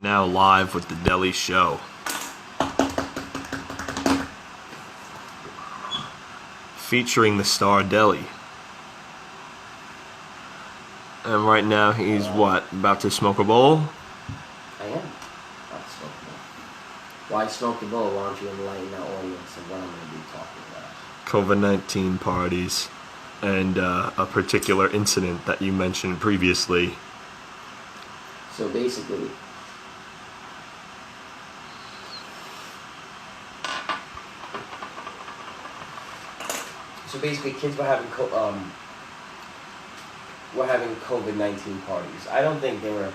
Now live with the Deli Show. Featuring the star Deli. And right now he's what? About to smoke a bowl? I am about to smoke a bowl. Why smoke the bowl? Why don't you enlighten the audience of what I'm going to be talking about? COVID-19 parties and a particular incident that you mentioned previously. So basically, kids were having COVID-19 parties. I don't think they were.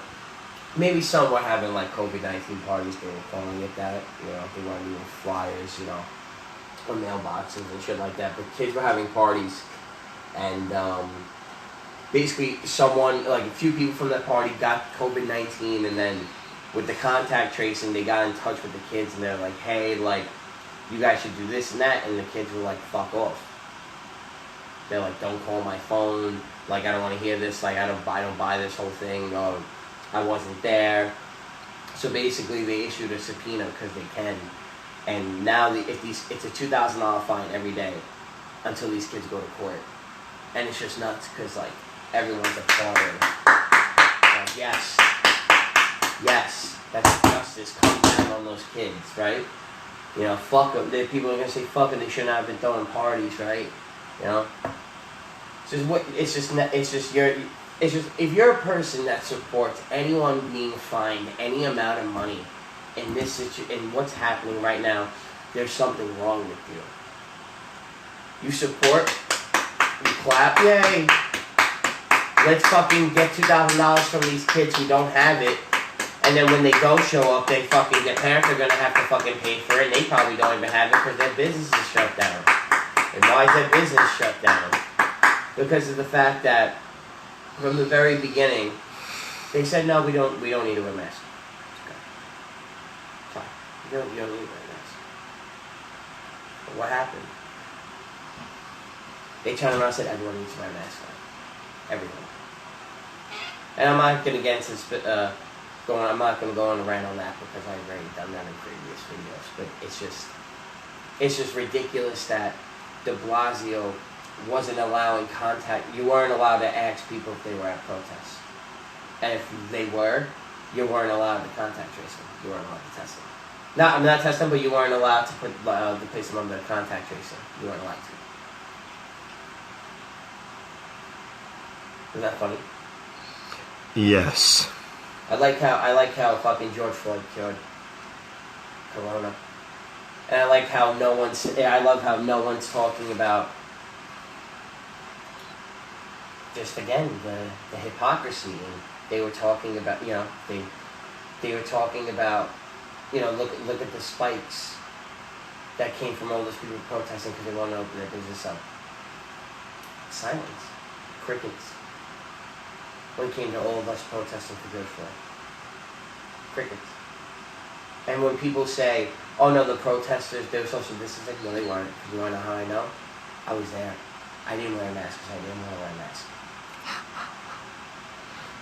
Maybe some were having like COVID-19 parties. They were calling it that. You know, they weren't even flyers. You know, or mailboxes and shit like that. But kids were having parties, and basically, a few people from that party got COVID-19, and then with the contact tracing, they got in touch with the kids, and they're like, "Hey, like, you guys should do this and that," and the kids were like, "Fuck off." They're like, "Don't call my phone. Like, I don't want to hear this. Like, I don't buy this whole thing. I wasn't there." So basically, they issued a subpoena because they can, and now it's a $2,000 fine every day until these kids go to court, and it's just nuts because like everyone's applauding. Like, yes, that's justice. Come down on those kids, right? You know, fuck them. People are gonna say fuck them. They shouldn't have been throwing parties, right? You know, if you're a person that supports anyone being fined any amount of money in this in what's happening right now, there's something wrong with you. You support, you clap, yay. Let's fucking get $2,000 from these kids who don't have it, and then when they don't show up, their parents are gonna have to fucking pay for it, and they probably don't even have it because their business is shut down. And why is their business shut down? Because of the fact that from the very beginning, they said, "No, we don't need to wear masks." Okay. Fine. You don't need to wear masks. But what happened? They turned around and said, "Everyone needs to wear a mask now. Everyone." And I'm not gonna get into I'm not gonna go on a rant on that because I've already done that in previous videos. But it's just ridiculous that de Blasio wasn't allowing contact. You weren't allowed to ask people if they were at protests. And if they were, you weren't allowed to contact trace them. You weren't allowed to test them. I'm not testing them, but you weren't allowed to place them under contact tracing. You weren't allowed to. Isn't that funny? Yes. I like how fucking George Floyd cured Corona. And I love how no one's talking about just again the hypocrisy. And they were talking about, you know, they were talking about, you know, look at the spikes that came from all those people protesting because they want to open their business up. Silence. Crickets. When it came to all of us protesting for George Floyd. Crickets. And when people say, "Oh no, the protesters, they were social distancing," no, they weren't. You want to know how I know? I was there. I didn't wear a mask because I didn't want to wear a mask.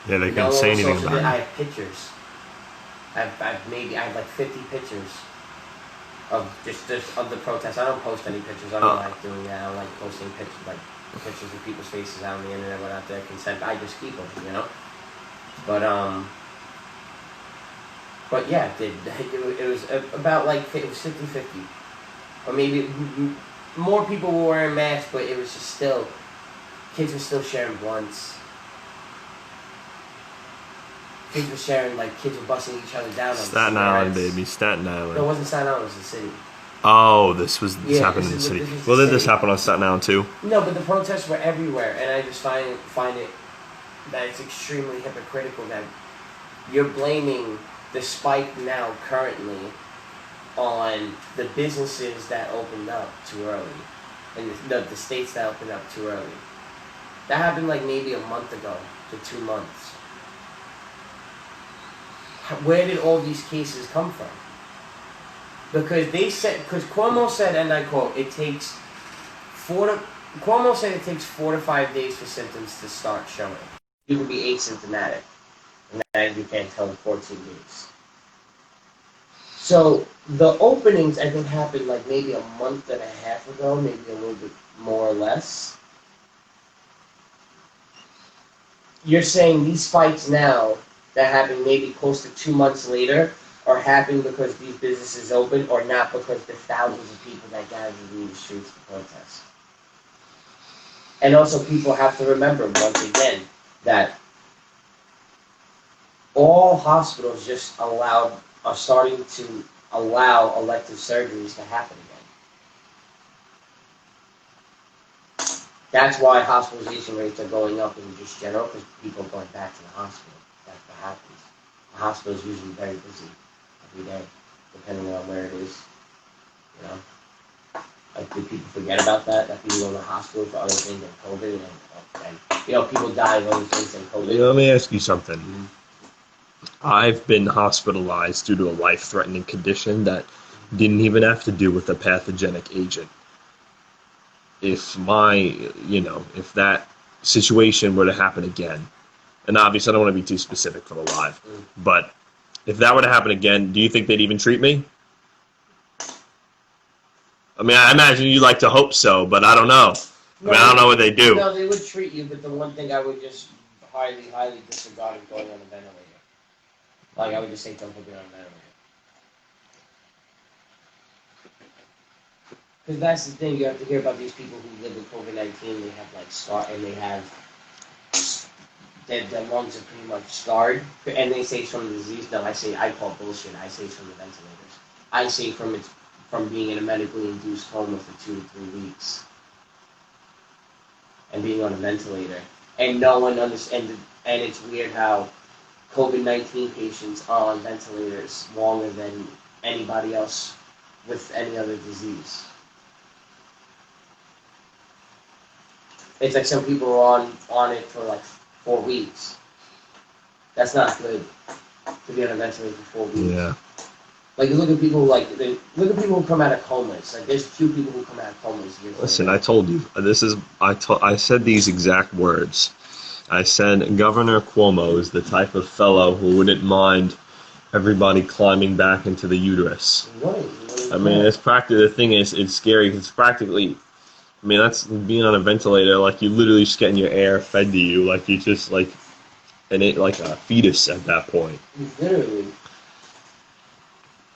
Yeah, they couldn't say anything about it. I have pictures. I have like 50 pictures of just of the protests. I don't post any pictures. I don't like doing that. I don't like posting pictures of people's faces out on the internet without their consent. I just keep them, you know. But yeah, it was about like it was 50-50, or maybe more people were wearing masks, but it was just still kids were still sharing blunts. Kids were busting each other down. Staten Island, baby, Staten Island. No, it wasn't Staten Island. It was the city. Oh, this happened in the city. Well, did this happen on Staten Island too? No, but the protests were everywhere, and I just find it that it's extremely hypocritical that you're blaming the spike now currently on the businesses that opened up too early, and the states that opened up too early. That happened like maybe a month ago to 2 months. Where did all these cases come from? Because Cuomo said, and I quote, Cuomo said it takes 4 to 5 days for symptoms to start showing. You can be asymptomatic, and then you can't tell in 14 days. So the openings, I think, happened like maybe a month and a half ago, maybe a little bit more or less. You're saying these fights now that happen maybe close to 2 months later are happening because these businesses open, or not because the thousands of people that gathered in the streets to protest. And also, people have to remember once again that all hospitals are starting to allow elective surgeries to happen again. That's why hospitalization rates are going up in just general, because people are going back to the hospital. That's what happens. The hospital is usually very busy every day, depending on where it is. You know, like, do people forget about that? That people go to the hospital for other things than COVID, and people die of other things than COVID. Let me ask you something. Mm-hmm. I've been hospitalized due to a life-threatening condition that didn't even have to do with a pathogenic agent. If if that situation were to happen again, and obviously I don't want to be too specific for the live, but if that were to happen again, do you think they'd even treat me? I mean, I imagine you like to hope so, but I don't know. I don't know what they do. No, they would treat you, but the one thing I would just highly, highly disregard is going on a ventilator. Like, I would just say don't put me on a ventilator. Because that's the thing, you have to hear about these people who live with COVID-19, they have, like, their lungs are pretty much scarred, and they say it's from the disease. No, I call bullshit. I say it's from the ventilators. I say from being in a medically induced coma for 2 to 3 weeks. And being on a ventilator. And no one understands, and it's weird how COVID-19 patients are on ventilators longer than anybody else with any other disease. It's like some people are on it for like 4 weeks. That's not good to be on a ventilator for 4 weeks. Yeah. Like, look at people who come out of comas. Like, there's 2 people who come out of comas years Listen, later. I told you. I said these exact words. I said Governor Cuomo is the type of fellow who wouldn't mind everybody climbing back into the uterus. Right. I mean, the thing is, it's scary. It's practically, I mean, that's being on a ventilator. Like, you're literally just getting your air fed to you. Like, you're just like a fetus at that point. Literally.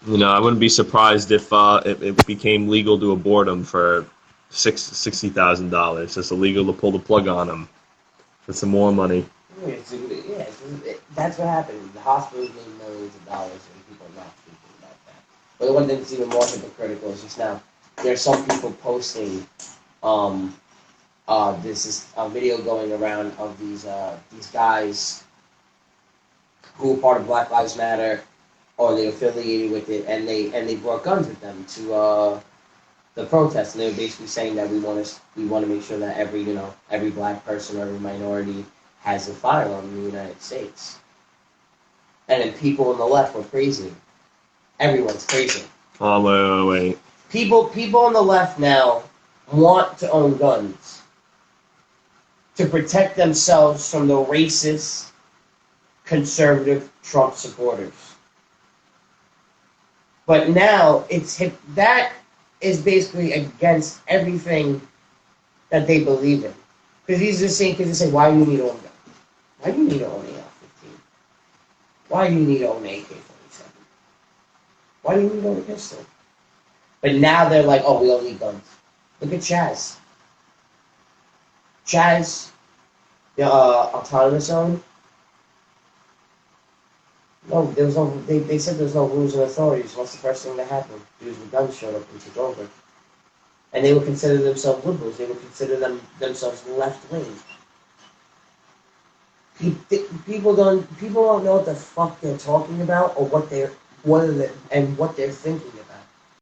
I wouldn't be surprised if it became legal to abort them for $60,000. It's illegal to pull the plug on them for some more money. That's what happened. The hospitals made millions of dollars, and people are not thinking about that. But the one thing that's even more hypocritical is just now there are some people posting. This is a video going around of these guys who are part of Black Lives Matter, or they're affiliated with it, and they brought guns with them to the protest, and they were basically saying that we want to make sure that every black person or every minority has a firearm in the United States. And then people on the left were praising. Everyone's praising. Oh, wait. People on the left now want to own guns to protect themselves from the racist, conservative Trump supporters. But now that is basically against everything that they believe in. Because these are the same kids that say, why do you need to own guns? Why do you need to own an AR-15? Why do you need to own an AK-47? Why do you need to own a pistol? But now they're like, oh, we all need guns. Look at Chaz. Chaz, the autonomous zone. No, there was no. They said there's no rules and authorities. What's the first thing that happened? Dudes with guns showed up and took over. And they would consider themselves liberals. They would consider themselves left wing. People don't know what the fuck they're talking about, or what they're thinking